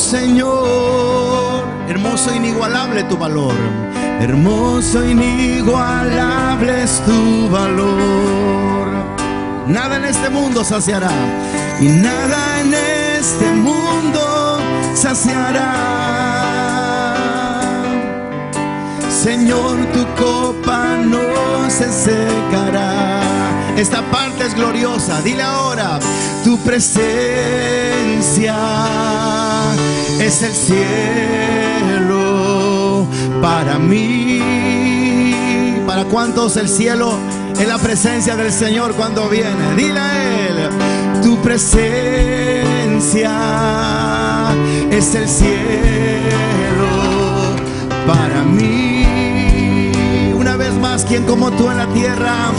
Señor. Hermoso e inigualable tu valor. Hermoso e inigualable es tu valor. Nada en este mundo saciará, y nada en este mundo saciará. Señor, tu copa no se secará. Esta parte es gloriosa. Dile ahora: tu presencia es el cielo para mí. ¿Para cuántos el cielo es la presencia del Señor cuando viene? Dile a Él: tu presencia es el cielo para mí. Una vez más, ¿quién como tú en la tierra?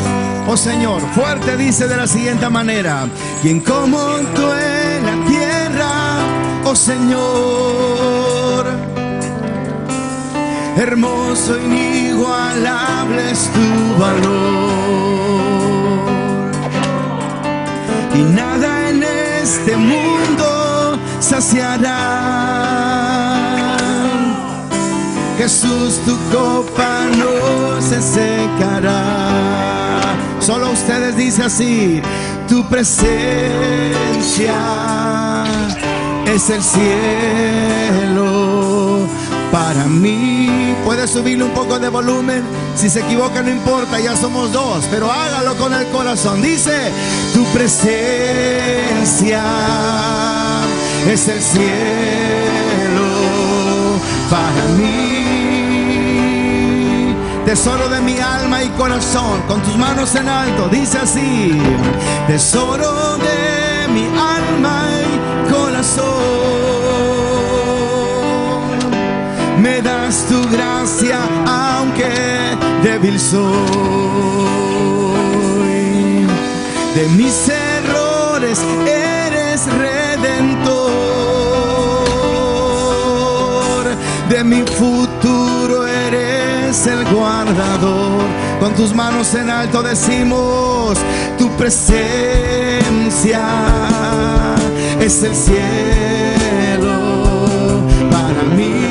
Oh Señor, fuerte dice de la siguiente manera: ¿quién como tú en la tierra? Oh Señor, hermoso e inigualable es tu valor, y nada en este mundo saciará. Jesús, tu copa no se secará. Solo ustedes dice así: tu presencia es el cielo para mí. Puedes subirle un poco de volumen. Si se equivoca no importa, ya somos dos, pero hágalo con el corazón. Dice: tu presencia es el cielo para mí. Tesoro de mi alma y corazón, con tus manos en alto, dice así: tesoro de mi alma y corazón, me das tu gracia aunque débil soy. De mis errores eres redentor, de mi futuro eres el guardador. Con tus manos en alto decimos: tu presencia es el cielo para mí.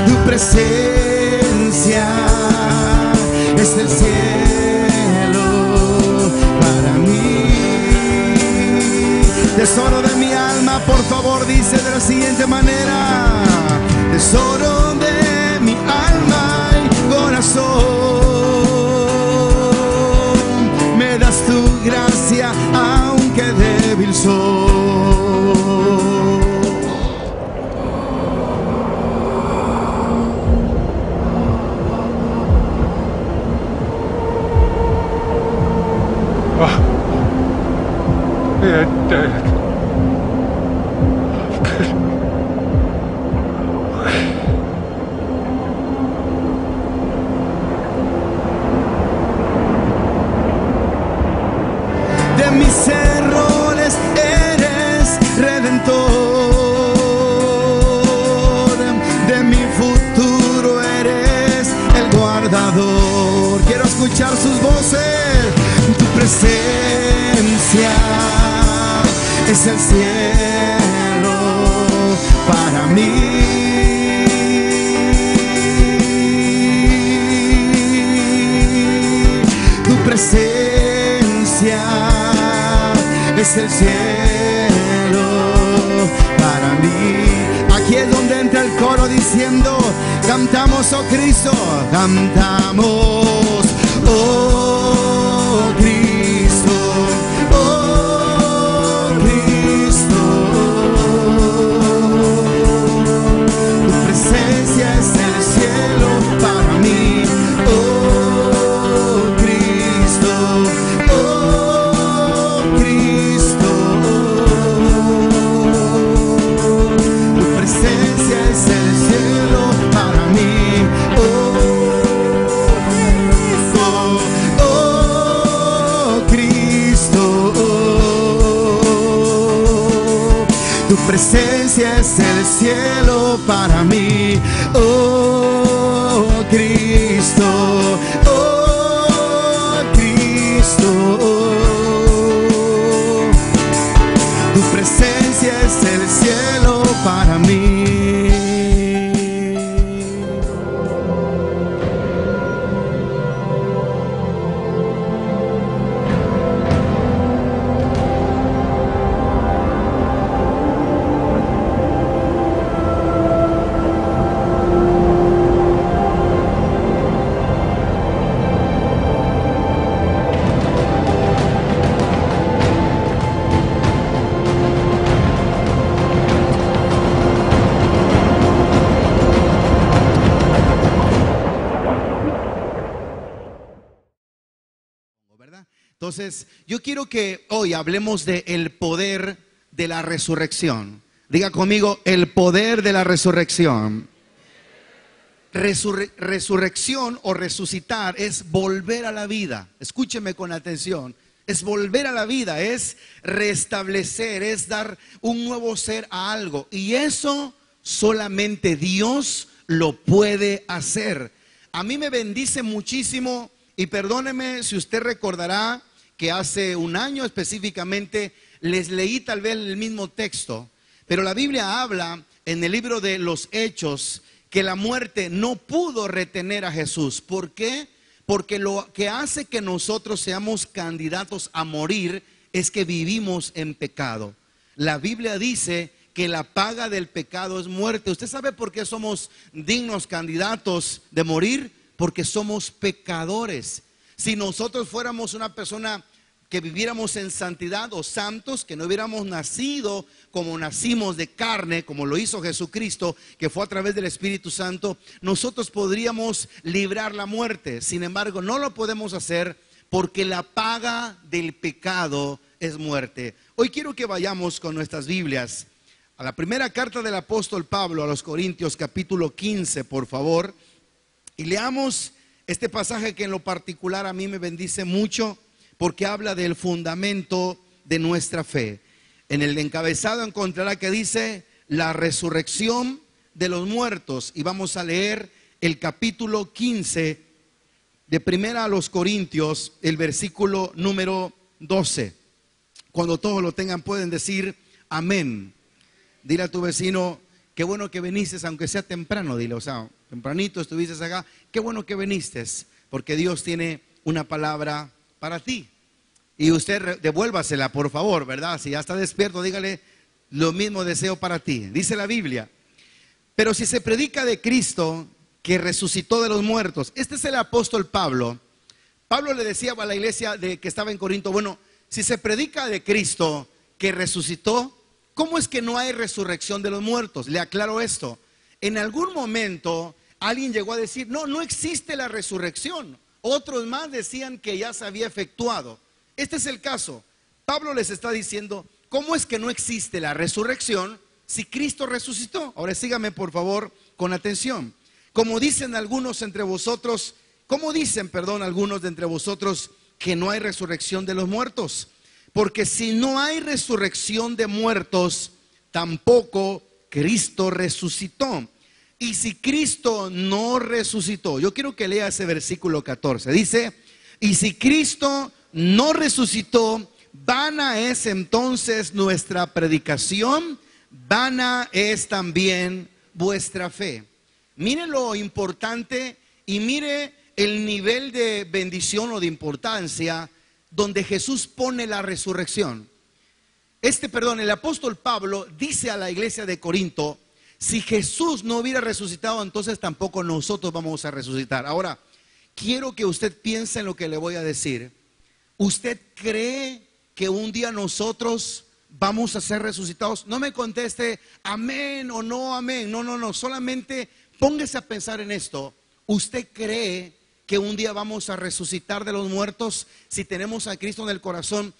Tu presencia es el cielo para mí. Tesoro de mi alma, por favor, dice de la siguiente manera: tesoro de mi alma y corazón, me das tu gracia aunque débil soy. De mis errores eres redentor, de mi futuro eres el guardador. Quiero escuchar sus voces. Tu presencia es el cielo para mí. Tu presencia es el cielo para mí. Aquí es donde entra el coro diciendo: cantamos, oh Cristo, cantamos, oh Cristo, oh Cristo. Tu presencia es el cielo para mí, oh Cristo, oh Cristo. Tu presencia es el cielo para mí, oh Cristo. Tu presencia es el cielo para mí, oh Cristo, oh Cristo. Tu presencia es el cielo para mí. Entonces, yo quiero que hoy hablemos de el poder de la resurrección. Diga conmigo, el poder de la resurrección. Resurrección o resucitar es volver a la vida. Escúcheme con atención. Es volver a la vida, es restablecer, es dar un nuevo ser a algo. Y eso solamente Dios lo puede hacer. A mí me bendice muchísimo, y perdóneme si usted recordará que hace un año específicamente les leí tal vez el mismo texto, pero la Biblia habla en el libro de los Hechos que la muerte no pudo retener a Jesús. ¿Por qué? Porque lo que hace que nosotros seamos candidatos a morir es que vivimos en pecado. La Biblia dice que la paga del pecado es muerte. ¿Usted sabe por qué somos dignos candidatos de morir? Porque somos pecadores. Si nosotros fuéramos una persona que viviéramos en santidad o santos, que no hubiéramos nacido como nacimos de carne, como lo hizo Jesucristo, que fue a través del Espíritu Santo, nosotros podríamos librar la muerte. Sin embargo, no lo podemos hacer porque la paga del pecado es muerte. Hoy quiero que vayamos con nuestras Biblias a la primera carta del apóstol Pablo a los Corintios, capítulo 15, por favor, y leamos este pasaje que en lo particular a mí me bendice mucho, porque habla del fundamento de nuestra fe. En el encabezado encontrará que dice la resurrección de los muertos, y vamos a leer el capítulo 15 de primera a los Corintios, el versículo número 12. Cuando todos lo tengan pueden decir amén. Dile a tu vecino, qué bueno que viniste, aunque sea temprano, dile, o sea, tempranito estuviste acá, qué bueno que viniste, porque Dios tiene una palabra para ti. Y usted devuélvasela, por favor, ¿verdad? Si ya está despierto, dígale, lo mismo deseo para ti. Dice la Biblia, pero si se predica de Cristo que resucitó de los muertos. Este es el apóstol Pablo. Pablo le decía a la iglesia que estaba en Corinto, bueno, si se predica de Cristo que resucitó, ¿cómo es que no hay resurrección de los muertos? Le aclaro esto. En algún momento alguien llegó a decir, no, no existe la resurrección. Otros más decían que ya se había efectuado. Este es el caso. Pablo les está diciendo, ¿cómo es que no existe la resurrección si Cristo resucitó? Ahora sígame por favor con atención. Como dicen algunos entre vosotros, ¿cómo dicen, perdón, algunos de entre vosotros que no hay resurrección de los muertos? Porque si no hay resurrección de muertos, tampoco Cristo resucitó. Y si Cristo no resucitó, yo quiero que lea ese versículo 14. Dice, y si Cristo no resucitó, vana es entonces nuestra predicación, vana es también vuestra fe. Mire lo importante y mire el nivel de bendición o de importancia donde Jesús pone la resurrección. El apóstol Pablo dice a la iglesia de Corinto, si Jesús no hubiera resucitado, entonces tampoco nosotros vamos a resucitar. Ahora, quiero que usted piense en lo que le voy a decir. ¿Usted cree que un día nosotros vamos a ser resucitados? No me conteste amén o no amén. No, solamente póngase a pensar en esto. ¿Usted cree que un día vamos a resucitar de los muertos si tenemos a Cristo en el corazón?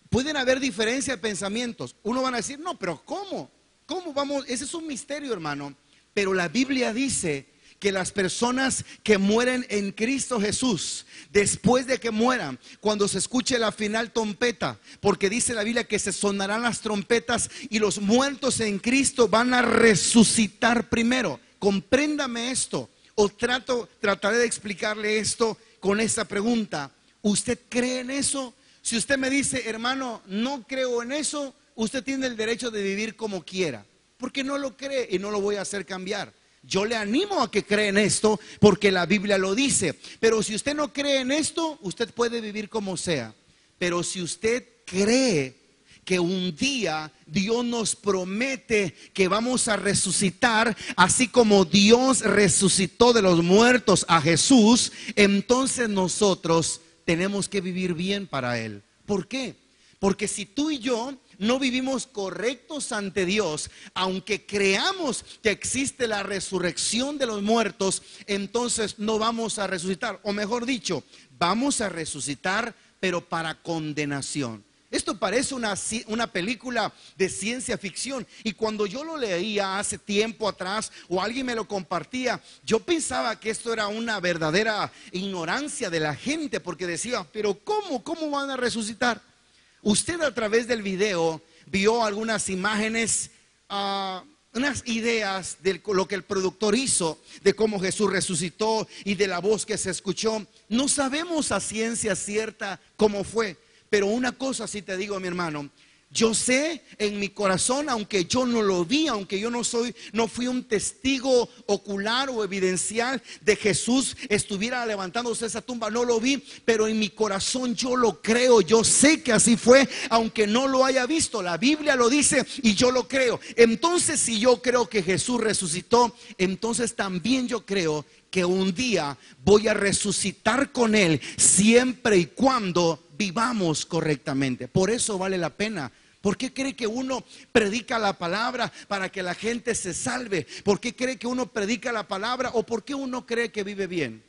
Pueden haber diferencia de pensamientos. Uno van a decir, no, pero ¿cómo? ¿Cómo vamos? Ese es un misterio, hermano. Pero la Biblia dice que las personas que mueren en Cristo Jesús, después de que mueran, cuando se escuche la final trompeta, porque dice la Biblia que se sonarán las trompetas y los muertos en Cristo van a resucitar primero. Compréndame esto, o trataré de explicarle esto con esta pregunta. ¿Usted cree en eso? Si usted me dice, hermano, no creo en eso, usted tiene el derecho de vivir como quiera, porque no lo cree y no lo voy a hacer cambiar. Yo le animo a que cree en esto porque la Biblia lo dice. Pero si usted no cree en esto, usted puede vivir como sea. Pero si usted cree que un día Dios nos promete que vamos a resucitar, así como Dios resucitó de los muertos a Jesús, entonces nosotros tenemos que vivir bien para Él. ¿Por qué? Porque si tú y yo no vivimos correctos ante Dios, aunque creamos que existe la resurrección de los muertos, entonces no vamos a resucitar. O mejor dicho, vamos a resucitar, pero para condenación. Esto parece una película de ciencia ficción. Y cuando yo lo leía hace tiempo atrás, o alguien me lo compartía, yo pensaba que esto era una verdadera ignorancia de la gente, porque decía, pero ¿cómo van a resucitar? Usted a través del video vio algunas imágenes, unas ideas de lo que el productor hizo, de cómo Jesús resucitó y de la voz que se escuchó. No sabemos a ciencia cierta cómo fue, pero una cosa sí te digo, mi hermano. Yo sé en mi corazón, aunque yo no lo vi, aunque yo no fui un testigo ocular o evidencial de Jesús estuviera levantándose esa tumba, no lo vi, pero en mi corazón yo lo creo, yo sé que así fue, aunque no lo haya visto. La Biblia lo dice y yo lo creo. Entonces, si yo creo que Jesús resucitó, entonces también yo creo que un día voy a resucitar con Él, siempre y cuando vivamos correctamente. Por eso vale la pena. ¿Por qué cree que uno predica la palabra para que la gente se salve? ¿Por qué cree que uno predica la palabra? ¿O por qué uno cree que vive bien?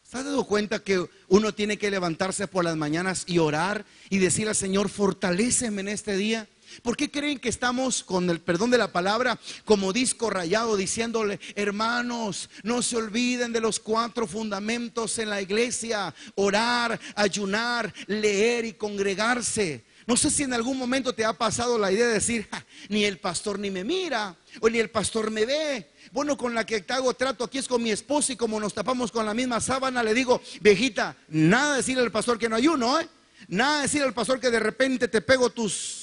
¿Se ha dado cuenta que uno tiene que levantarse por las mañanas y orar y decir al Señor, fortaléceme en este día? ¿Por qué creen que estamos, con el perdón de la palabra, como disco rayado, diciéndole, hermanos, no se olviden de los 4 fundamentos en la iglesia: orar, ayunar, leer y congregarse? No sé si en algún momento te ha pasado la idea de decir, ni el pastor ni me mira, o ni el pastor me ve. Bueno, con la que te hago trato aquí es con mi esposa, y como nos tapamos con la misma sábana, le digo, viejita, nada de decirle al pastor que no ayuno, nada de decirle al pastor que de repente te pego tus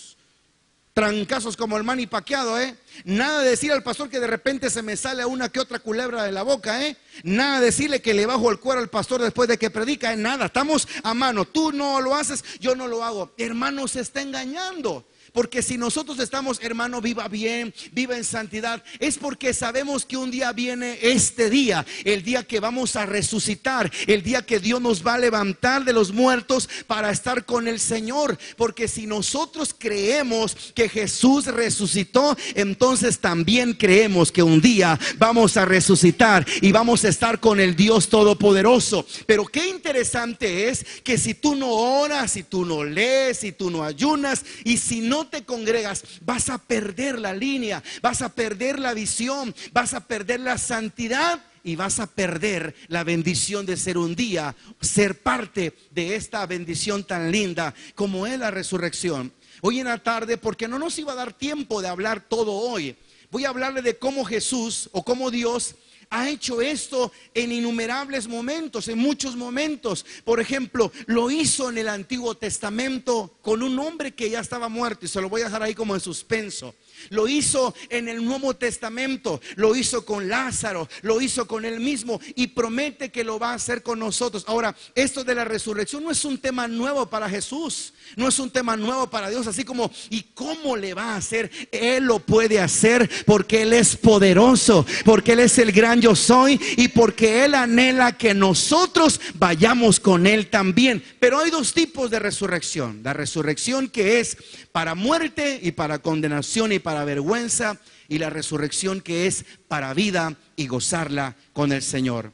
trancazos como el Manny Pacquiao, nada de decir al pastor que de repente se me sale una que otra culebra de la boca, nada de decirle que le bajo el cuero al pastor después de que predica, nada. Estamos a mano, tú no lo haces, yo no lo hago. Hermano, se está engañando. Porque si nosotros estamos, hermano, viva bien, viva en santidad, es porque sabemos que un día viene este día, el día que vamos a resucitar, el día que Dios nos va a levantar de los muertos para estar con el Señor. Porque si nosotros creemos que Jesús resucitó, entonces también creemos que un día vamos a resucitar y vamos a estar con el Dios Todopoderoso. Pero qué interesante es que si tú no oras, si tú no lees, si tú no ayunas y si no te congregas, vas a perder la línea, vas a perder la visión, vas a perder la santidad y vas a perder la bendición de ser un día, ser parte de esta bendición tan linda como es la resurrección. Hoy en la tarde, porque no nos iba a dar tiempo de hablar todo hoy, voy a hablarle de cómo Jesús o cómo Dios ha hecho esto en innumerables momentos, en muchos momentos. Por ejemplo, lo hizo en el Antiguo Testamento con un hombre que ya estaba muerto, y se lo voy a dejar ahí como en suspenso. Lo hizo en el Nuevo Testamento, lo hizo con Lázaro, lo hizo con él mismo, y promete que lo va a hacer con nosotros. Ahora, esto de la resurrección no es un tema nuevo para Jesús, no es un tema nuevo para Dios, así como, ¿y cómo le va a hacer? Él lo puede hacer porque Él es poderoso, porque Él es el gran yo soy, y porque Él anhela que nosotros vayamos con Él también. Pero hay 2 tipos de resurrección: la resurrección que es para muerte y para condenación y para vergüenza, y la resurrección que es para vida y gozarla con el Señor.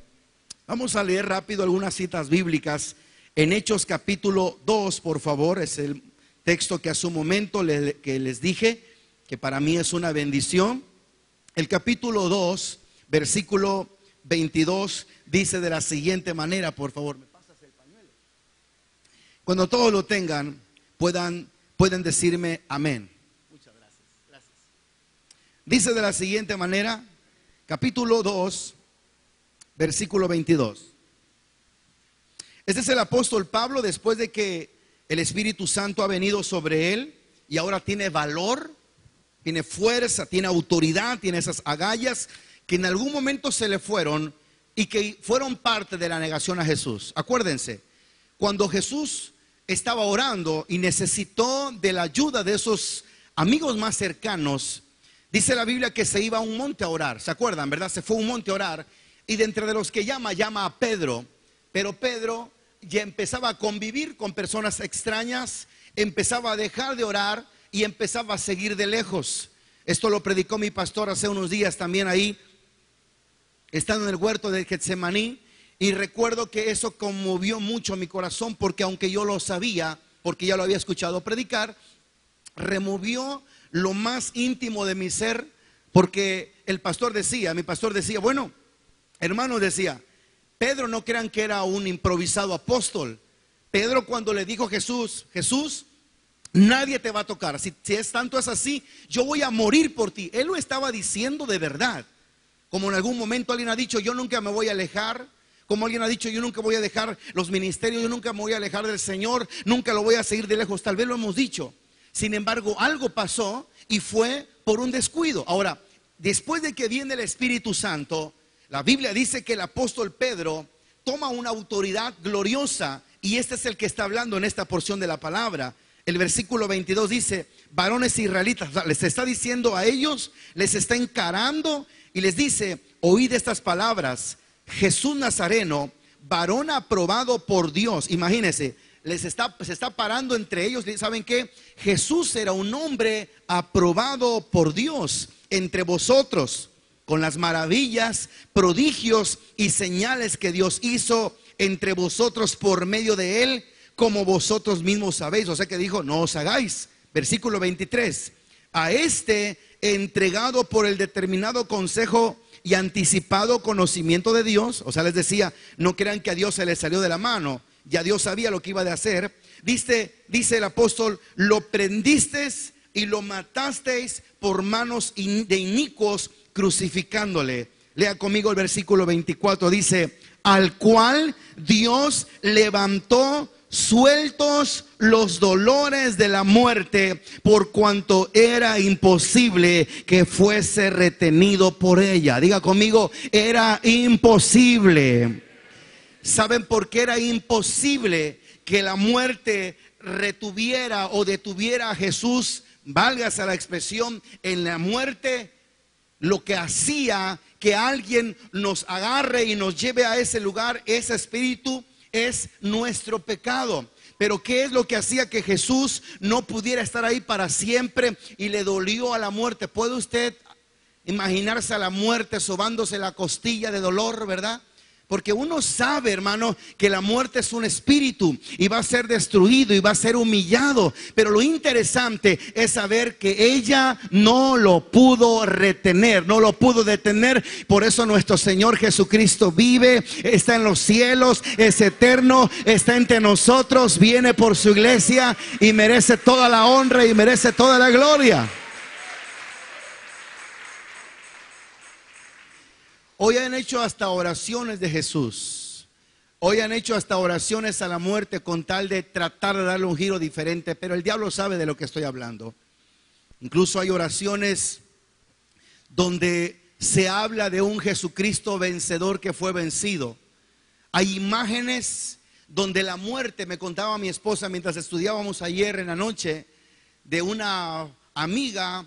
Vamos a leer rápido algunas citas bíblicas en Hechos capítulo 2, por favor. Es el texto que hace un momento que les dije que para mí es una bendición. El capítulo 2, versículo 22 dice de la siguiente manera, por favor, ¿me pasas el pañuelo? Cuando todos lo tengan, pueden decirme amén. Muchas gracias. Dice de la siguiente manera, capítulo 2, versículo 22. Este es el apóstol Pablo después de que el Espíritu Santo ha venido sobre él y ahora tiene valor, tiene fuerza, tiene autoridad, tiene esas agallas que en algún momento se le fueron y que fueron parte de la negación a Jesús. Acuérdense, cuando Jesús estaba orando y necesitó de la ayuda de esos amigos más cercanos, dice la Biblia que se iba a un monte a orar. ¿Se acuerdan, verdad? Se fue a un monte a orar y de entre los que llama a Pedro. Pero Pedro ya empezaba a convivir con personas extrañas, empezaba a dejar de orar y empezaba a seguir de lejos. Esto lo predicó mi pastor hace unos días también ahí, estando en el huerto de Getsemaní. Y recuerdo que eso conmovió mucho mi corazón, porque aunque yo lo sabía, porque ya lo había escuchado predicar, removió lo más íntimo de mi ser, porque mi pastor decía, bueno, hermanos, decía, Pedro no crean que era un improvisado apóstol. Pedro, cuando le dijo a Jesús, nadie te va a tocar, si es tanto es así, yo voy a morir por ti. Él lo estaba diciendo de verdad. Como en algún momento alguien ha dicho, yo nunca me voy a alejar. Como alguien ha dicho, yo nunca voy a dejar los ministerios, yo nunca me voy a alejar del Señor, nunca lo voy a seguir de lejos. Tal vez lo hemos dicho. Sin embargo, algo pasó y fue por un descuido. Ahora, después de que viene el Espíritu Santo, la Biblia dice que el apóstol Pedro toma una autoridad gloriosa, y este es el que está hablando en esta porción de la palabra. El versículo 22 dice, varones israelitas, o sea, les está diciendo a ellos, les está encarando y les dice, oíd estas palabras: Jesús Nazareno, varón aprobado por Dios. Imagínense, se está parando entre ellos. ¿Saben qué? Jesús era un hombre aprobado por Dios entre vosotros, con las maravillas, prodigios y señales que Dios hizo entre vosotros por medio de él, como vosotros mismos sabéis. O sea que dijo, no os hagáis. Versículo 23, a este entregado por el determinado consejo y anticipado conocimiento de Dios. O sea, les decía, no crean que a Dios se le salió de la mano, ya Dios sabía lo que iba de hacer. Dice el apóstol, lo prendisteis y lo matasteis por manos de inicuos, crucificándole. Lea conmigo el versículo 24, dice, al cual Dios levantó sueltos los dolores de la muerte, por cuanto era imposible que fuese retenido por ella. Diga conmigo, era imposible. ¿Saben por qué era imposible que la muerte retuviera o detuviera a Jesús? Válgase la expresión, en la muerte lo que hacía que alguien nos agarre y nos lleve a ese lugar, ese espíritu, es nuestro pecado. Pero ¿qué es lo que hacía que Jesús no pudiera estar ahí para siempre y le dolió a la muerte? ¿Puede usted imaginarse a la muerte sobándose la costilla de dolor, verdad? Porque uno sabe, hermano, que la muerte es un espíritu y va a ser destruido y va a ser humillado. Pero lo interesante es saber que ella no lo pudo retener, no lo pudo detener. Por eso nuestro Señor Jesucristo vive, está en los cielos, es eterno, está entre nosotros, viene por su iglesia y merece toda la honra y merece toda la gloria. Hoy han hecho hasta oraciones de Jesús. Hoy han hecho hasta oraciones a la muerte con tal de tratar de darle un giro diferente. Pero el diablo sabe de lo que estoy hablando. Incluso hay oraciones donde se habla de un Jesucristo vencedor que fue vencido. Hay imágenes donde la muerte, me contaba mi esposa mientras estudiábamos ayer en la noche, de una amiga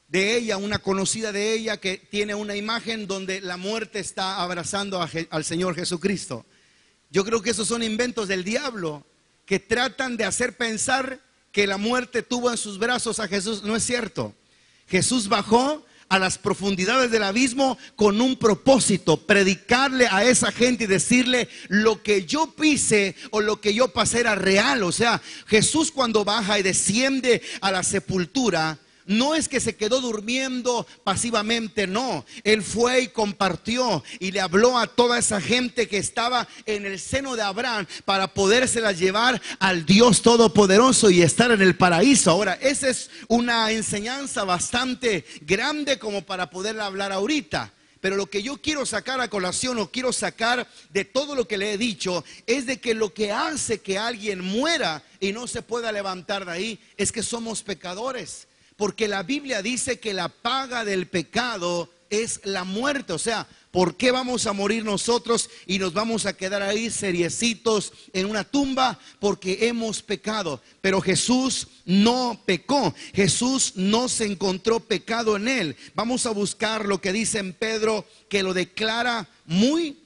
de ella, una conocida de ella, que tiene una imagen donde la muerte está abrazando al Señor Jesucristo. Yo creo que esos son inventos del diablo que tratan de hacer pensar que la muerte tuvo en sus brazos a Jesús. No es cierto. Jesús bajó a las profundidades del abismo con un propósito: predicarle a esa gente y decirle, lo que yo pise o lo que yo pasé era real. O sea, Jesús cuando baja y desciende a la sepultura, no es que se quedó durmiendo pasivamente, no. Él fue y compartió y le habló a toda esa gente que estaba en el seno de Abraham para podérsela llevar al Dios Todopoderoso y estar en el paraíso. Ahora, esa es una enseñanza bastante grande como para poderla hablar ahorita. Pero lo que yo quiero sacar a colación o quiero sacar de todo lo que le he dicho es de que lo que hace que alguien muera y no se pueda levantar de ahí es que somos pecadores. Porque la Biblia dice que la paga del pecado es la muerte. O sea, ¿por qué vamos a morir nosotros y nos vamos a quedar ahí seriecitos en una tumba? Porque hemos pecado. Pero Jesús no pecó. Jesús no se encontró pecado en él. Vamos a buscar lo que dice en Pedro, que lo declara muy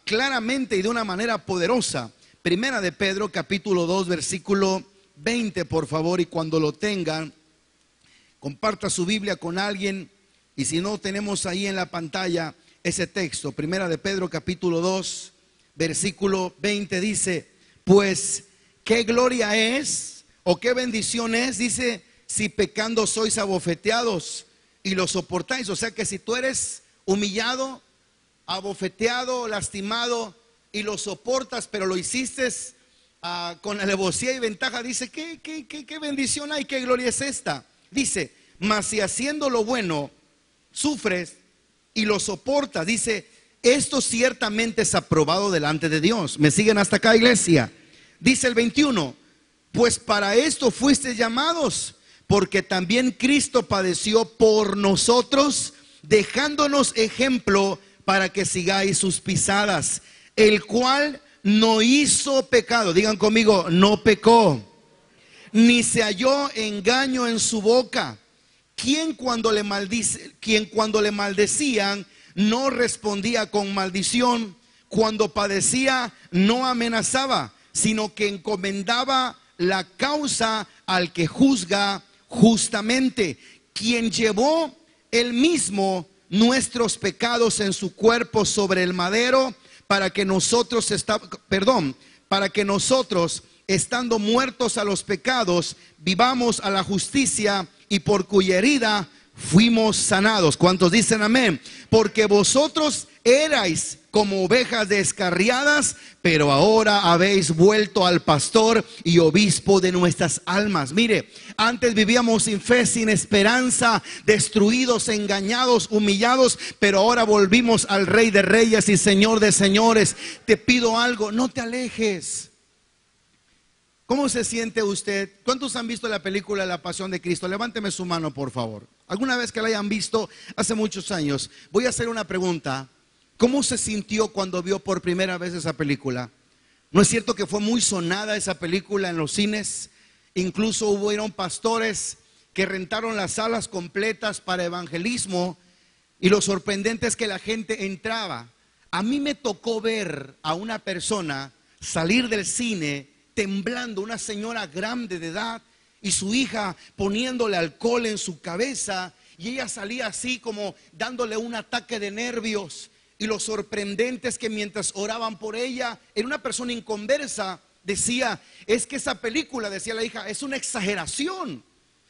claramente y de una manera poderosa. Primera de Pedro, capítulo 2, versículo 20, por favor. Y cuando lo tengan, comparta su Biblia con alguien. Y si no, tenemos ahí en la pantalla ese texto. Primera de Pedro capítulo 2 versículo 20 dice: pues qué gloria es o qué bendición es, dice, si pecando sois abofeteados y lo soportáis. O sea que si tú eres humillado, abofeteado, lastimado y lo soportas, pero lo hiciste con alevosía y ventaja, dice, ¿qué bendición hay? ¿Qué gloria es esta? Dice, mas si haciendo lo bueno sufres y lo soportas, dice, esto ciertamente es aprobado delante de Dios. ¿Me siguen hasta acá, iglesia? Dice el 21, pues para esto fuisteis llamados, porque también Cristo padeció por nosotros, dejándonos ejemplo para que sigáis sus pisadas, el cual no hizo pecado. Digan conmigo, no pecó, ni se halló engaño en su boca. Quien cuando le maldecían no respondía con maldición, cuando padecía no amenazaba, sino que encomendaba la causa al que juzga justamente, quien llevó él mismo nuestros pecados en su cuerpo sobre el madero, para que nosotros estando muertos a los pecados, vivamos a la justicia, y por cuya herida fuimos sanados. ¿Cuántos dicen amén? Porque vosotros erais como ovejas descarriadas, pero ahora habéis vuelto al pastor y obispo de nuestras almas. Mire, antes vivíamos sin fe, sin esperanza, destruidos, engañados, humillados, pero ahora volvimos al Rey de Reyes y Señor de Señores. Te pido algo, no te alejes. ¿Cómo se siente usted? ¿Cuántos han visto la película La Pasión de Cristo? Levánteme su mano, por favor. ¿Alguna vez que la hayan visto? Hace muchos años. Voy a hacer una pregunta. ¿Cómo se sintió cuando vio por primera vez esa película? ¿No es cierto que fue muy sonada esa película en los cines? Incluso hubieron pastores que rentaron las salas completas para evangelismo, y lo sorprendente es que la gente entraba. A mí me tocó ver a una persona salir del cine temblando, una señora grande de edad, y su hija poniéndole alcohol en su cabeza, y ella salía así como dándole un ataque de nervios. Y lo sorprendente es que mientras oraban por ella, era una persona inconversa, decía, es que esa película, decía la hija, es una exageración.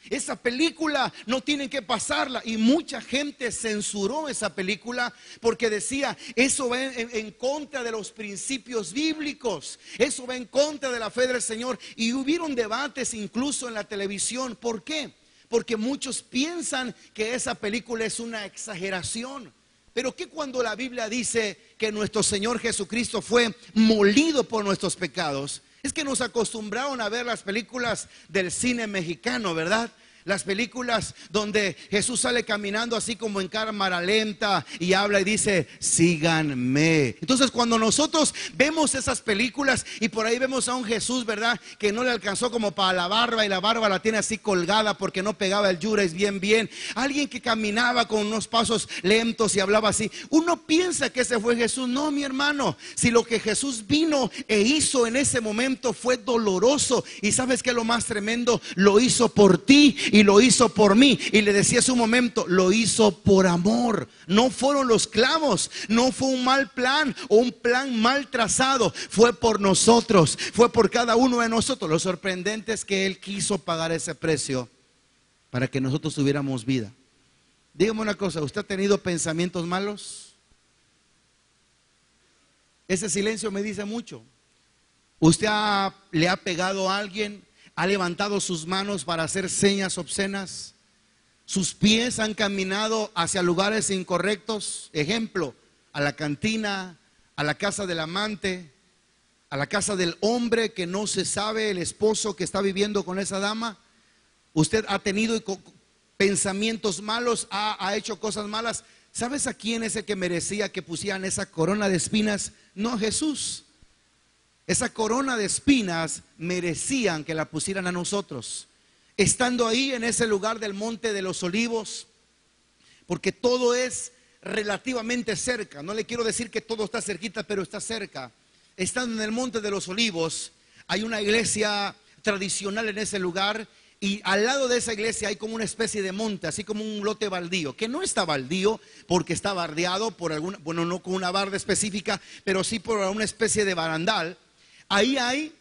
Esa película no tienen que pasarla. Y mucha gente censuró esa película porque decía, eso va en contra de los principios bíblicos, eso va en contra de la fe del Señor. Y hubieron debates incluso en la televisión. ¿Por qué? Porque muchos piensan que esa película es una exageración. Pero que cuando la Biblia dice que nuestro Señor Jesucristo fue molido por nuestros pecados, es que nos acostumbraron a ver las películas del cine mexicano, ¿verdad? Las películas donde Jesús sale caminando así como en cámara lenta y habla y dice, síganme. Entonces cuando nosotros vemos esas películas y por ahí vemos a un Jesús, ¿verdad?, que no le alcanzó como para la barba, y la barba la tiene así colgada porque no pegaba el yurex bien. Alguien que caminaba con unos pasos lentos y hablaba así, uno piensa que ese fue Jesús. No, mi hermano, si lo que Jesús vino e hizo en ese momento fue doloroso, y sabes que lo más tremendo, lo hizo por ti y lo hizo por mí. Y le decía hace un momento, lo hizo por amor. No fueron los clavos, no fue un mal plan o un plan mal trazado, fue por nosotros, fue por cada uno de nosotros. Lo sorprendente es que Él quiso pagar ese precio para que nosotros tuviéramos vida. Dígame una cosa, ¿usted ha tenido pensamientos malos? Ese silencio me dice mucho. ¿Usted le ha pegado a alguien? ¿Ha levantado sus manos para hacer señas obscenas? Sus pies han caminado hacia lugares incorrectos. Ejemplo, a la cantina, a la casa del amante, a la casa del hombre que no se sabe, el esposo que está viviendo con esa dama. Usted ha tenido pensamientos malos, ha hecho cosas malas. ¿Sabes a quién es el que merecía que pusieran esa corona de espinas? No a Jesús. Esa corona de espinas merecían que la pusieran a nosotros. Estando ahí en ese lugar del Monte de los Olivos, porque todo es relativamente cerca. No le quiero decir que todo está cerquita, pero está cerca. Estando en el Monte de los Olivos, hay una iglesia tradicional en ese lugar, y al lado de esa iglesia hay como una especie de monte, así como un lote baldío, que no está baldío porque está bardeado por alguna, bueno, no con una barda específica, pero sí por una especie de barandal. Ahí hay,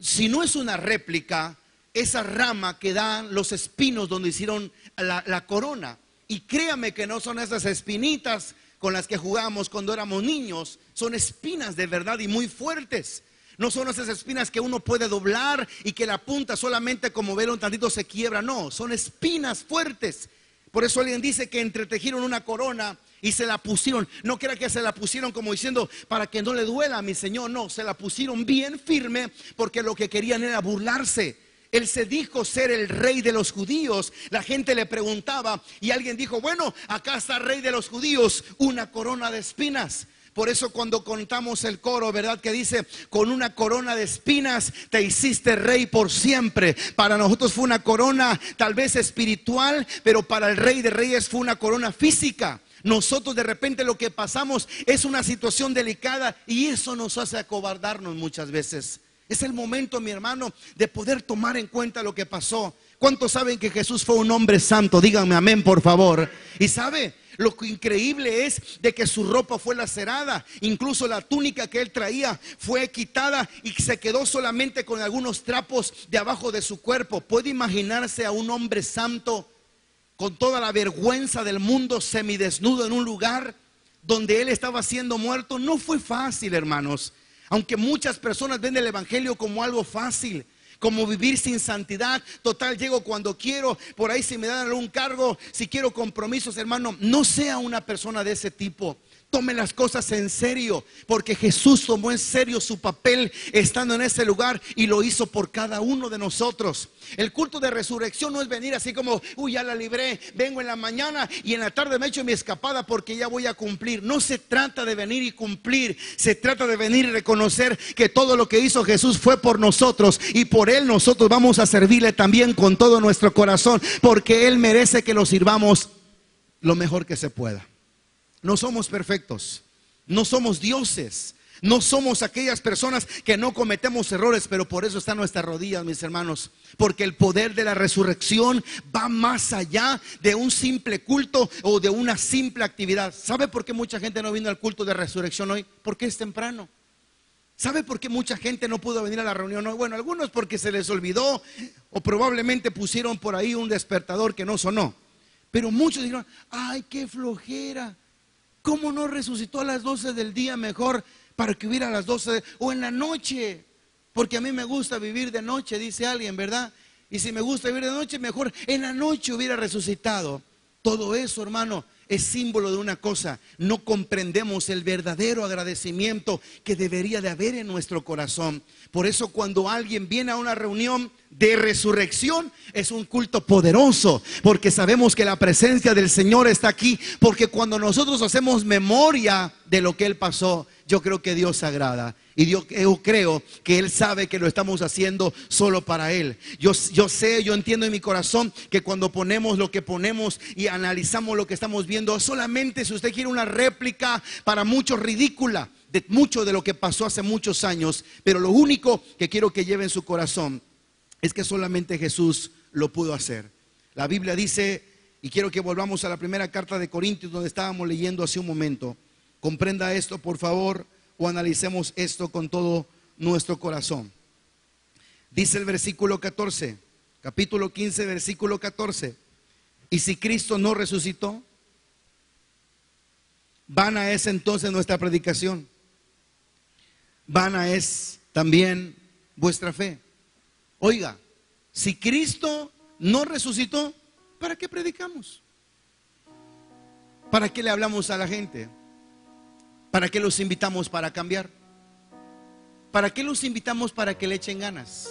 si no es una réplica, esa rama que dan los espinos donde hicieron la corona. Y créame que no son esas espinitas con las que jugábamos cuando éramos niños. Son espinas de verdad y muy fuertes. No son esas espinas que uno puede doblar y que la punta solamente como verlo un tantito se quiebra. No, son espinas fuertes. Por eso alguien dice que entretejieron una corona y se la pusieron. No crea que se la pusieron como diciendo para que no le duela a mi Señor. No, se la pusieron bien firme porque lo que querían era burlarse. Él se dijo ser el rey de los judíos. La gente le preguntaba y alguien dijo, bueno, acá está el rey de los judíos, una corona de espinas. Por eso cuando contamos el coro, ¿verdad? Que dice, con una corona de espinas te hiciste rey por siempre. Para nosotros fue una corona tal vez espiritual, pero para el Rey de Reyes fue una corona física. Nosotros de repente lo que pasamos es una situación delicada y eso nos hace acobardarnos muchas veces. Es el momento, mi hermano, de poder tomar en cuenta lo que pasó. ¿Cuántos saben que Jesús fue un hombre santo? Díganme amén, por favor. Y sabe, lo que increíble es de que su ropa fue lacerada. Incluso la túnica que él traía fue quitada y se quedó solamente con algunos trapos de abajo de su cuerpo. ¿Puede imaginarse a un hombre santo con toda la vergüenza del mundo, semidesnudo en un lugar donde él estaba siendo muerto? No fue fácil, hermanos. Aunque muchas personas ven el evangelio como algo fácil, como vivir sin santidad. Total, llego cuando quiero, por ahí si me dan algún cargo, si quiero compromisos, hermano, no sea una persona de ese tipo. Tome las cosas en serio, porque Jesús tomó en serio su papel estando en ese lugar y lo hizo por cada uno de nosotros. El culto de resurrección no es venir así como, uy, ya la libré, vengo en la mañana y en la tarde me echo mi escapada porque ya voy a cumplir. No se trata de venir y cumplir, se trata de venir y reconocer que todo lo que hizo Jesús fue por nosotros y por Él nosotros vamos a servirle también con todo nuestro corazón, porque Él merece que lo sirvamos lo mejor que se pueda. No somos perfectos, no somos dioses, no somos aquellas personas que no cometemos errores, pero por eso están nuestras rodillas, mis hermanos, porque el poder de la resurrección va más allá de un simple culto o de una simple actividad. ¿Sabe por qué mucha gente no vino al culto de resurrección hoy? Porque es temprano. ¿Sabe por qué mucha gente no pudo venir a la reunión hoy? Bueno, algunos porque se les olvidó o probablemente pusieron por ahí un despertador que no sonó, pero muchos dijeron, ay, qué flojera. ¿Cómo no resucitó a las 12 del día mejor para que hubiera a las 12 o en la noche? Porque a mí me gusta vivir de noche, dice alguien, ¿verdad? Y si me gusta vivir de noche, mejor en la noche hubiera resucitado. Todo eso, hermano, es símbolo de una cosa: no comprendemos el verdadero agradecimiento que debería de haber en nuestro corazón. Por eso cuando alguien viene a una reunión de resurrección, es un culto poderoso, porque sabemos que la presencia del Señor está aquí. Porque cuando nosotros hacemos memoria de lo que Él pasó, yo creo que Dios se agrada. Y yo creo que Él sabe que lo estamos haciendo solo para Él. Yo entiendo en mi corazón que cuando ponemos lo que ponemos y analizamos lo que estamos viendo, solamente, si usted quiere, una réplica, para muchos ridícula, de mucho de lo que pasó hace muchos años. Pero lo único que quiero que lleve en su corazón es que solamente Jesús lo pudo hacer. La Biblia dice, y quiero que volvamos a la primera carta de Corintios, donde estábamos leyendo hace un momento. Comprenda esto, por favor, o analicemos esto con todo nuestro corazón. Dice el versículo 14, capítulo 15, versículo 14: y si Cristo no resucitó, vana es entonces nuestra predicación, vana es también vuestra fe. Oiga, si Cristo no resucitó, ¿para qué predicamos? ¿Para qué le hablamos a la gente? ¿Para qué los invitamos para cambiar? ¿Para qué los invitamos para que le echen ganas?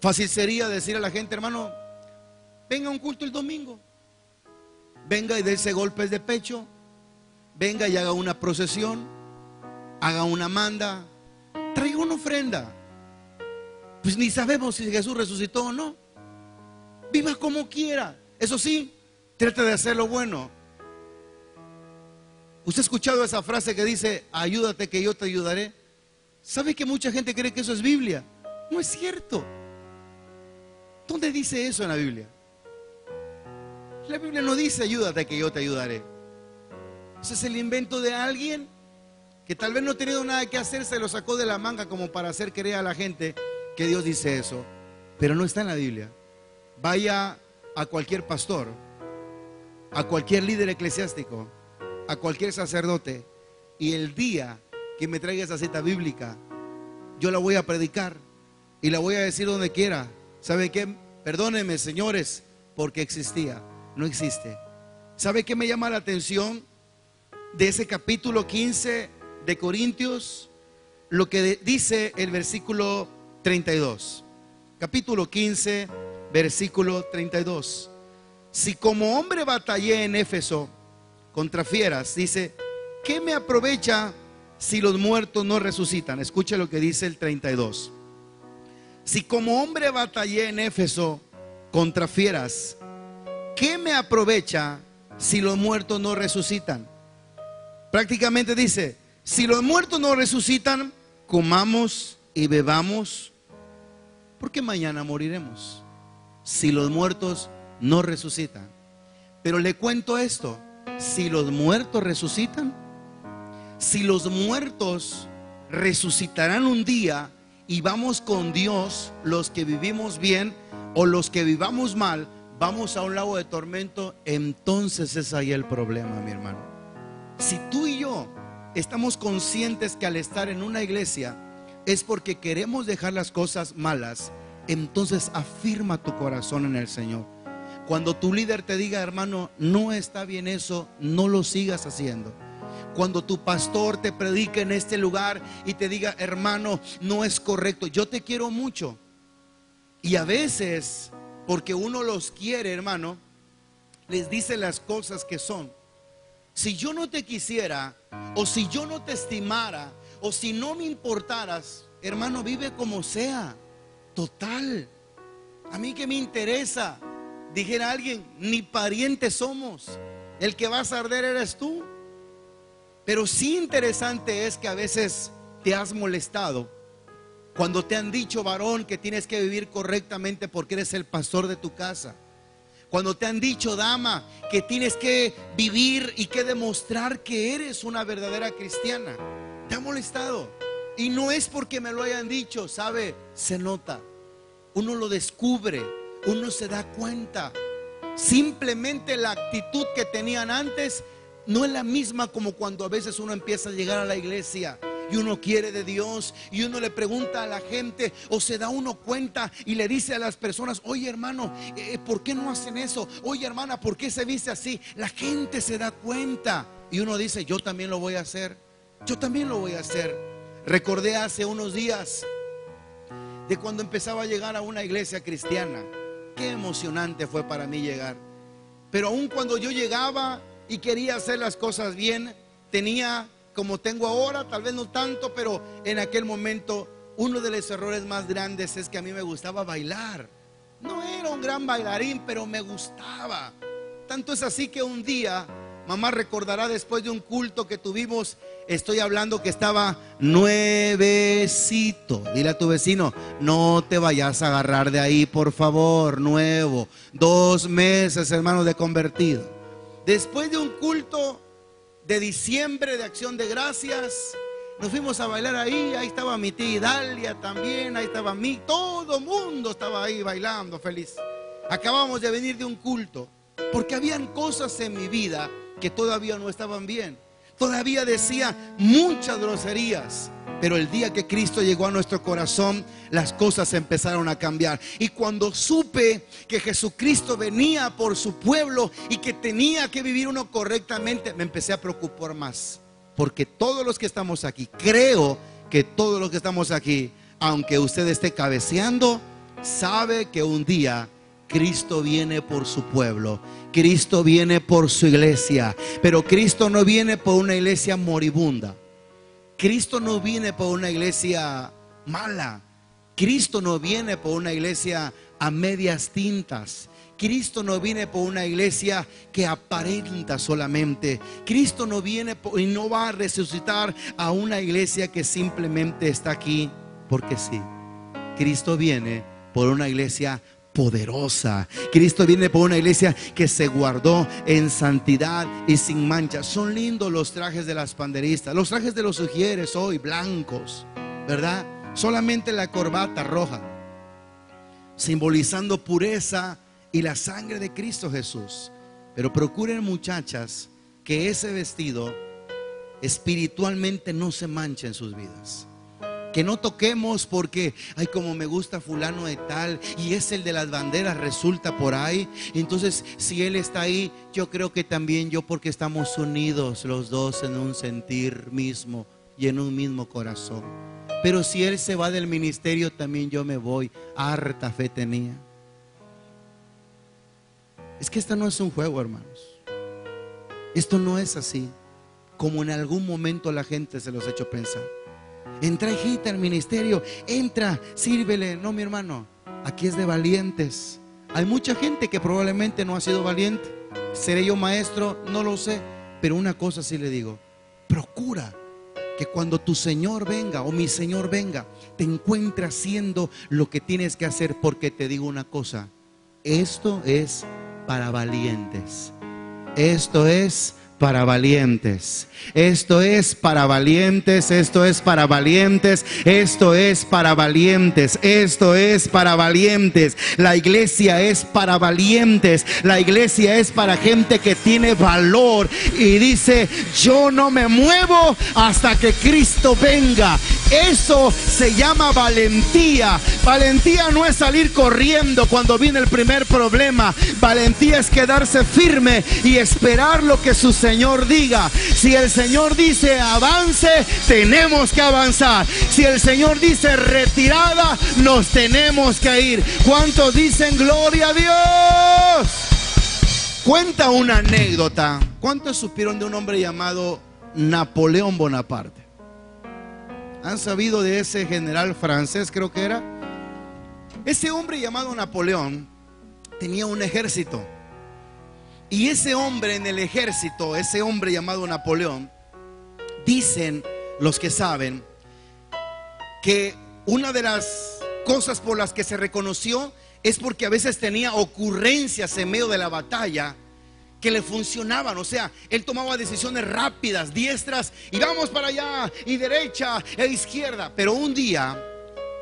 Fácil sería decir a la gente, hermano, venga a un culto el domingo, venga y dése golpes de pecho, venga y haga una procesión, haga una manda, traiga una ofrenda. Pues ni sabemos si Jesús resucitó o no. Viva como quiera. Eso sí, trate de hacer lo bueno. ¿Usted ha escuchado esa frase que dice, ayúdate que yo te ayudaré? ¿Sabe que mucha gente cree que eso es Biblia? No es cierto. ¿Dónde dice eso en la Biblia? La Biblia no dice, ayúdate que yo te ayudaré. Ese es el invento de alguien que tal vez no ha tenido nada que hacer, se lo sacó de la manga como para hacer creer a la gente que Dios dice eso. Pero no está en la Biblia. Vaya a cualquier pastor, a cualquier líder eclesiástico, a cualquier sacerdote, y el día que me traiga esa cita bíblica, yo la voy a predicar y la voy a decir donde quiera. ¿Sabe qué? Perdónenme, señores, porque existía. No existe. ¿Sabe qué me llama la atención de ese capítulo 15 de Corintios? Lo que dice el versículo 32. Capítulo 15, versículo 32. Si como hombre batallé en Éfeso contra fieras, dice, ¿qué me aprovecha si los muertos no resucitan? Escucha lo que dice el 32. Si como hombre batallé en Éfeso contra fieras, ¿qué me aprovecha si los muertos no resucitan? Prácticamente dice, si los muertos no resucitan, comamos y bebamos, porque mañana moriremos. Si los muertos no resucitan. Pero le cuento esto, si los muertos resucitan, si los muertos resucitarán un día y vamos con Dios, los que vivimos bien o los que vivamos mal, vamos a un lago de tormento, entonces es ahí el problema, mi hermano. Si tú y yo estamos conscientes que al estar en una iglesia es porque queremos dejar las cosas malas, entonces afirma tu corazón en el Señor. Cuando tu líder te diga, hermano, no está bien eso, no lo sigas haciendo. Cuando tu pastor te predique en este lugar y te diga, hermano, no es correcto, yo te quiero mucho. Y a veces, porque uno los quiere, hermano, les dice las cosas que son. Si yo no te quisiera, o si yo no te estimara, o si no me importaras, hermano, vive como sea. Total, a mí que me interesa. Dijera alguien, ni parientes somos, el que vas a arder eres tú. Pero sí interesante es que a veces te has molestado cuando te han dicho, varón, que tienes que vivir correctamente porque eres el pastor de tu casa. Cuando te han dicho, dama, que tienes que vivir y que demostrar que eres una verdadera cristiana. Te ha molestado. Y no es porque me lo hayan dicho, ¿sabe? Se nota. Uno lo descubre, uno se da cuenta. Simplemente la actitud que tenían antes no es la misma como cuando a veces uno empieza a llegar a la iglesia y uno quiere de Dios y uno le pregunta a la gente o se da uno cuenta y le dice a las personas, oye hermano, ¿por qué no hacen eso? Oye hermana, ¿por qué se viste así? La gente se da cuenta y uno dice, yo también lo voy a hacer. Yo también lo voy a hacer. Recordé hace unos días de cuando empezaba a llegar a una iglesia cristiana. Qué emocionante fue para mí llegar. Pero aun cuando yo llegaba y quería hacer las cosas bien, tenía, como tengo ahora, tal vez no tanto, pero en aquel momento uno de los errores más grandes es que a mí me gustaba bailar. No era un gran bailarín, pero me gustaba. Tanto es así que un día, mamá recordará, después de un culto que tuvimos, estoy hablando que estaba nuevecito. Dile a tu vecino, no te vayas a agarrar de ahí, por favor, nuevo. 2 meses, hermano, de convertido. Después de un culto de diciembre de Acción de Gracias, nos fuimos a bailar ahí. Ahí estaba mi tía Dalia también, ahí estaba todo mundo estaba ahí bailando feliz. Acabamos de venir de un culto, porque habían cosas en mi vida que todavía no estaban bien. Todavía decía muchas groserías. Pero el día que Cristo llegó a nuestro corazón, las cosas empezaron a cambiar. Y cuando supe que Jesucristo venía por su pueblo y que tenía que vivir uno correctamente, me empecé a preocupar más. Porque todos los que estamos aquí, creo que todos los que estamos aquí, aunque usted esté cabeceando, sabe que un día Cristo viene por su pueblo, Cristo viene por su iglesia. Pero Cristo no viene por una iglesia moribunda, Cristo no viene por una iglesia mala, Cristo no viene por una iglesia a medias tintas, Cristo no viene por una iglesia que aparenta solamente. Cristo no viene y no va a resucitar a una iglesia que simplemente está aquí porque sí. Cristo viene por una iglesia poderosa. Cristo viene por una iglesia que se guardó en santidad y sin mancha. Son lindos los trajes de las panderistas, los trajes de los sugieres hoy, blancos, ¿verdad? Solamente la corbata roja, simbolizando pureza y la sangre de Cristo Jesús. Pero procuren, muchachas, que ese vestido espiritualmente no se manche en sus vidas. Que no toquemos porque, ay, como me gusta fulano de tal y es el de las banderas, resulta por ahí. Entonces, si él está ahí, yo creo que también yo, porque estamos unidos los dos en un sentir mismo y en un mismo corazón. Pero si él se va del ministerio, también yo me voy. Harta fe tenía. Es que esto no es un juego, hermanos. Esto no es así como en algún momento la gente se los ha hecho pensar. Entra, hijita, al ministerio, entra, sírvele. No, mi hermano, aquí es de valientes. Hay mucha gente que probablemente no ha sido valiente. ¿Seré yo maestro? No lo sé. Pero una cosa sí le digo: procura que cuando tu Señor venga o mi Señor venga, te encuentre haciendo lo que tienes que hacer. Porque te digo una cosa: esto es para valientes. Esto es para valientes. Esto es para valientes. Esto es para valientes. Esto es para valientes. Esto es para valientes. La iglesia es para valientes. La iglesia es para gente que tiene valor y dice: yo no me muevo hasta que Cristo venga. Eso se llama valentía. Valentía no es salir corriendo cuando viene el primer problema. Valentía es quedarse firme y esperar lo que su Señor diga. Si el Señor dice avance, tenemos que avanzar. Si el Señor dice retirada, nos tenemos que ir. ¿Cuántos dicen gloria a Dios? Cuenta una anécdota. ¿Cuántos supieron de un hombre llamado Napoleón Bonaparte? ¿Han sabido de ese general francés, creo que era? Ese hombre llamado Napoleón tenía un ejército. Y ese hombre en el ejército, ese hombre llamado Napoleón, dicen los que saben que una de las cosas por las que se reconoció es porque a veces tenía ocurrencias en medio de la batalla que le funcionaban. O sea, él tomaba decisiones rápidas, diestras, y vamos para allá, y derecha e izquierda. Pero un día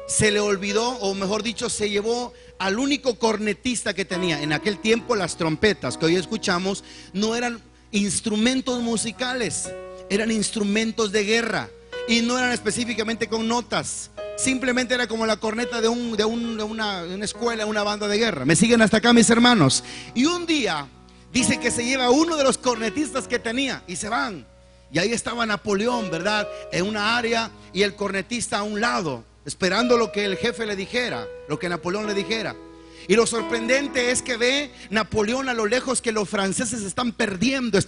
se le olvidó, o mejor dicho, se llevó al único cornetista que tenía. En aquel tiempo las trompetas que hoy escuchamos no eran instrumentos musicales, eran instrumentos de guerra. Y no eran específicamente con notas. Simplemente era como la corneta de una escuela, una banda de guerra. ¿Me siguen hasta acá, mis hermanos? Y un día dice que se lleva uno de los cornetistas que tenía y se van. Y ahí estaba Napoleón, ¿verdad? En una área y el cornetista a un lado, esperando lo que el jefe le dijera, lo que Napoleón le dijera. Y lo sorprendente es que ve Napoleón a lo lejos que los franceses están perdiendo,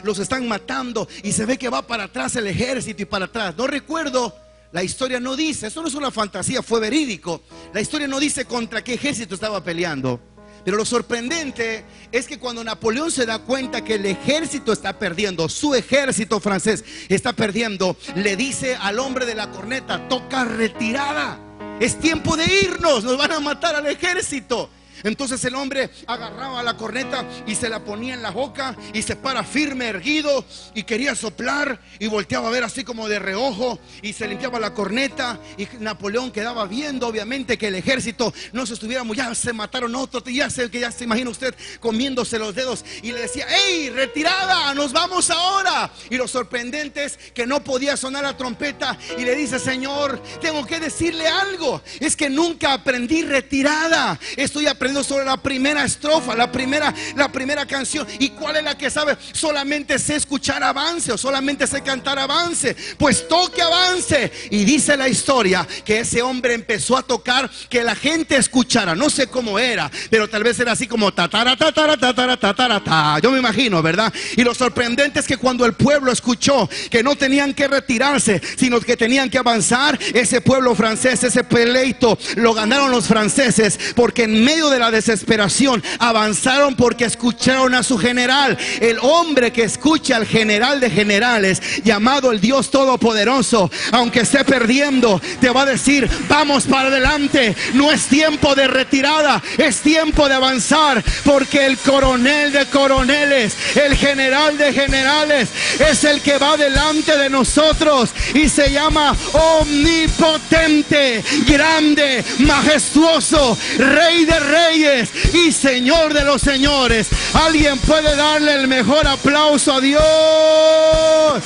los están matando. Y se ve que va para atrás el ejército y para atrás. No recuerdo, la historia no dice, esto no es una fantasía, fue verídico. La historia no dice contra qué ejército estaba peleando. Pero lo sorprendente es que cuando Napoleón se da cuenta que el ejército está perdiendo, su ejército francés está perdiendo, le dice al hombre de la corneta: toca retirada, es tiempo de irnos, nos van a matar al ejército. Entonces el hombre agarraba la corneta y se la ponía en la boca y se para firme, erguido, y quería soplar y volteaba a ver así como de reojo y se limpiaba la corneta, y Napoleón quedaba viendo obviamente que el ejército no se estuviera muy, ya se mataron otros, ya se imagina usted comiéndose los dedos, y le decía: ¡hey, retirada! ¡Nos vamos ahora! Y lo sorprendente es que no podía sonar la trompeta, y le dice: Señor, tengo que decirle algo, es que nunca aprendí retirada, estoy aprendiendo sobre la primera estrofa, la primera canción. ¿Y cuál es la que sabe? Solamente sé escuchar avance, o solamente sé cantar avance. Pues toque avance. Y dice la historia que ese hombre empezó a tocar, que la gente escuchara. No sé cómo era, pero tal vez era así como tatara, tatara, tatara, tatara, ta. Yo me imagino, ¿verdad? Y lo sorprendente es que cuando el pueblo escuchó que no tenían que retirarse, sino que tenían que avanzar, ese pueblo francés, ese pleito lo ganaron los franceses, porque en medio de la desesperación avanzaron, porque escucharon a su general. El hombre que escucha al general de generales, llamado el Dios Todopoderoso, aunque esté perdiendo, te va a decir: vamos para adelante. No es tiempo de retirada, es tiempo de avanzar, porque el coronel de coroneles, el general de generales, es el que va delante de nosotros, y se llama omnipotente, grande, majestuoso, Rey de reyes y Señor de los señores. Alguien puede darle el mejor aplauso a Dios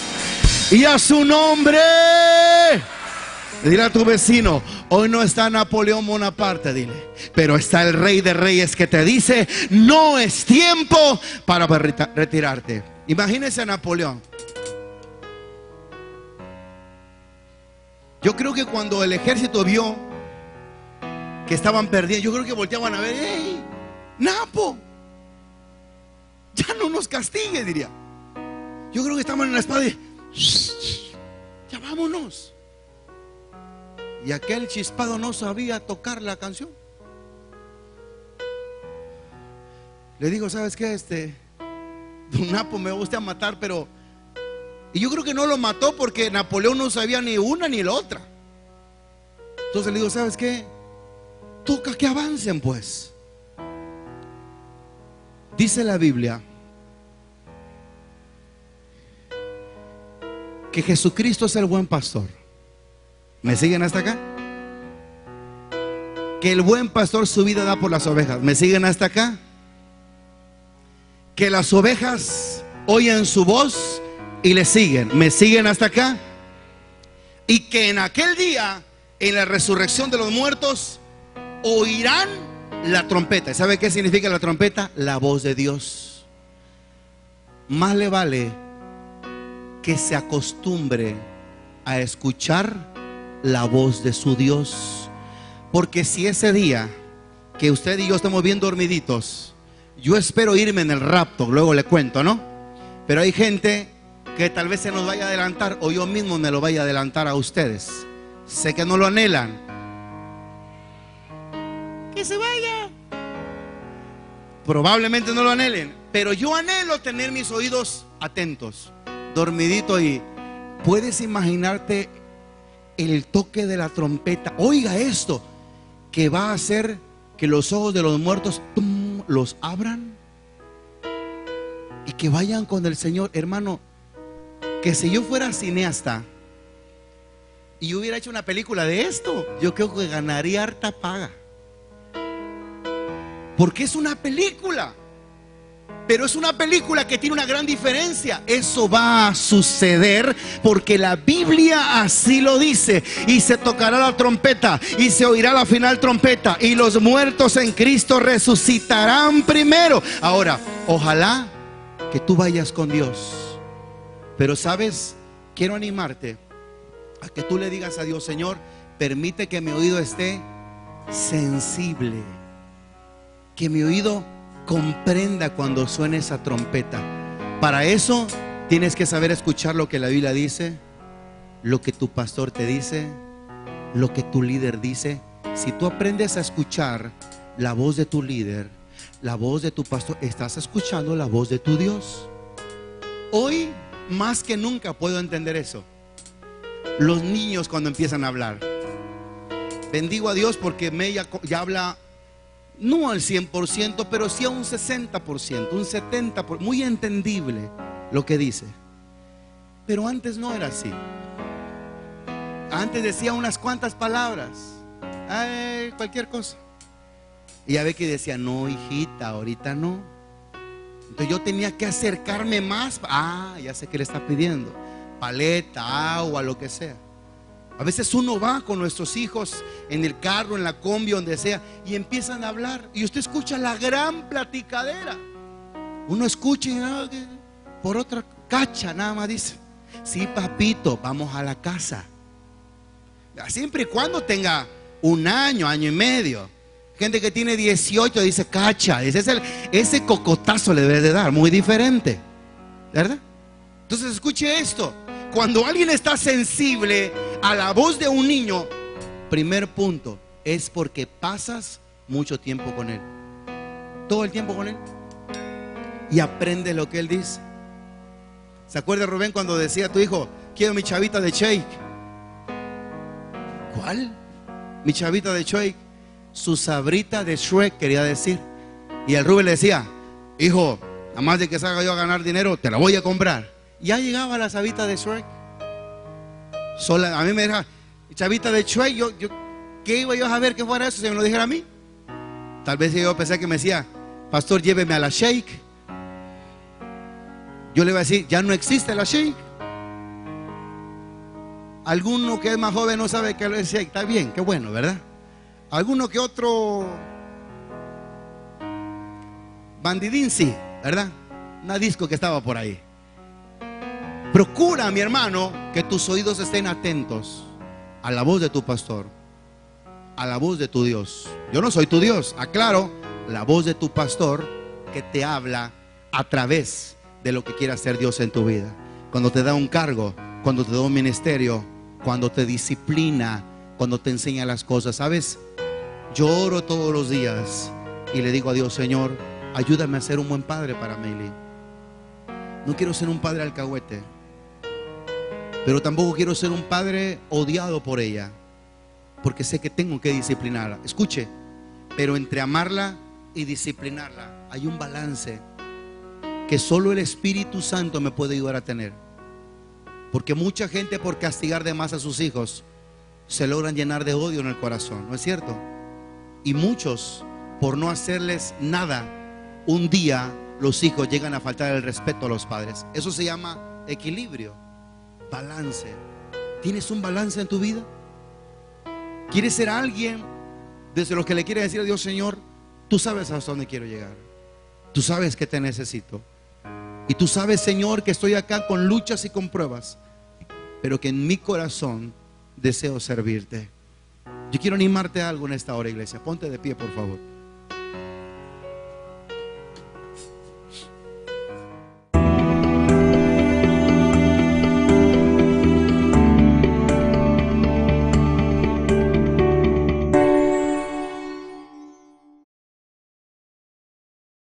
y a su nombre. Dile a tu vecino: hoy no está Napoleón Bonaparte, dile, pero está el Rey de reyes que te dice: no es tiempo para retirarte. Imagínese a Napoleón. Yo creo que cuando el ejército vio que estaban perdiendo, yo creo que volteaban a ver: hey, Napo, ya no nos castigue, diría. Yo creo que estaban en la espada y ya vámonos. Y aquel chispado no sabía tocar la canción. Le digo: ¿sabes qué? Don Napo, me gusta matar, pero... Y yo creo que no lo mató porque Napoleón no sabía ni una ni la otra. Entonces le digo: ¿sabes qué? Toca que avancen, pues. Dice la Biblia que Jesucristo es el buen pastor. ¿Me siguen hasta acá? Que el buen pastor su vida da por las ovejas. ¿Me siguen hasta acá? Que las ovejas oyen su voz y le siguen. ¿Me siguen hasta acá? Y que en aquel día, en la resurrección de los muertos, oirán la trompeta. ¿Sabe qué significa la trompeta? La voz de Dios. Más le vale que se acostumbre a escuchar la voz de su Dios, porque si ese día que usted y yo estamos bien dormiditos, yo espero irme en el rapto, luego le cuento, ¿no? Pero hay gente que tal vez se nos vaya a adelantar, o yo mismo me lo vaya a adelantar a ustedes. Sé que no lo anhelan. Que se vaya. Probablemente no lo anhelen, pero yo anhelo tener mis oídos atentos, dormidito. Y puedes imaginarte el toque de la trompeta. Oiga esto, que va a hacer que los ojos de los muertos los abran y que vayan con el Señor. Hermano, que si yo fuera cineasta y hubiera hecho una película de esto, yo creo que ganaría harta paga, porque es una película. Pero es una película que tiene una gran diferencia. Eso va a suceder porque la Biblia así lo dice. Y se tocará la trompeta y se oirá la final trompeta, y los muertos en Cristo resucitarán primero. Ahora, ojalá que tú vayas con Dios. Pero sabes, quiero animarte a que tú le digas a Dios: Señor, permite que mi oído esté sensible, que mi oído comprenda cuando suene esa trompeta. Para eso tienes que saber escuchar lo que la Biblia dice, lo que tu pastor te dice, lo que tu líder dice. Si tú aprendes a escuchar la voz de tu líder, la voz de tu pastor, estás escuchando la voz de tu Dios. Hoy más que nunca puedo entender eso. Los niños cuando empiezan a hablar, bendigo a Dios porque Mella ya habla no al 100%, pero sí a un 60%, un 70%, muy entendible lo que dice. Pero antes no era así. Antes decía unas cuantas palabras, ay, cualquier cosa. Y ya ve que decía, no, hijita, ahorita no. Entonces yo tenía que acercarme más. Ah, ya sé que le está pidiendo paleta, agua, lo que sea. A veces uno va con nuestros hijos en el carro, en la combi, donde sea, y empiezan a hablar, y usted escucha la gran platicadera. Uno escucha y por otra cacha nada más dice, sí, papito, vamos a la casa. Siempre y cuando tenga un año, año y medio. Gente que tiene 18 dice, cacha, ese cocotazo le debe de dar, muy diferente, ¿verdad? Entonces escuche esto. Cuando alguien está sensible a la voz de un niño, primer punto, es porque pasas mucho tiempo con él. Todo el tiempo con él. Y aprende lo que él dice. ¿Se acuerda, Rubén, cuando decía a tu hijo, quiero mi chavita de shake? ¿Cuál? Mi chavita de shake. Su sabrita de Shrek quería decir. Y el Rubén le decía, hijo, nada más de que salga yo a ganar dinero, te la voy a comprar. Ya llegaba la chavita de Shrek. A mí me decía, chavita de Shrek, ¿qué iba yo a saber que fuera eso si me lo dijera a mí? Tal vez yo pensé que me decía, pastor, lléveme a la shake. Yo le iba a decir, ya no existe la shake. Alguno que es más joven no sabe qué es shake. Está bien, qué bueno, ¿verdad? Alguno que otro bandidín sí, ¿verdad? Una disco que estaba por ahí. Procura, mi hermano, que tus oídos estén atentos a la voz de tu pastor, a la voz de tu Dios. Yo no soy tu Dios, aclaro, la voz de tu pastor que te habla a través de lo que quiere hacer Dios en tu vida. Cuando te da un cargo, cuando te da un ministerio, cuando te disciplina, cuando te enseña las cosas, ¿sabes? Yo oro todos los días y le digo a Dios, Señor, ayúdame a ser un buen padre para Meili. No quiero ser un padre alcahuete, pero tampoco quiero ser un padre odiado por ella, porque sé que tengo que disciplinarla. Escuche, pero entre amarla y disciplinarla hay un balance que solo el Espíritu Santo me puede ayudar a tener. Porque mucha gente, por castigar de más a sus hijos, se logran llenar de odio en el corazón, ¿no es cierto? Y muchos, por no hacerles nada, un día los hijos llegan a faltar el respeto a los padres. Eso se llama equilibrio, balance. ¿Tienes un balance en tu vida? ¿Quieres ser alguien desde los que le quiere decir a Dios, Señor, tú sabes hasta dónde quiero llegar, tú sabes que te necesito, y tú sabes, Señor, que estoy acá con luchas y con pruebas, pero que en mi corazón deseo servirte? Yo quiero animarte a algo en esta hora, iglesia. Ponte de pie, por favor.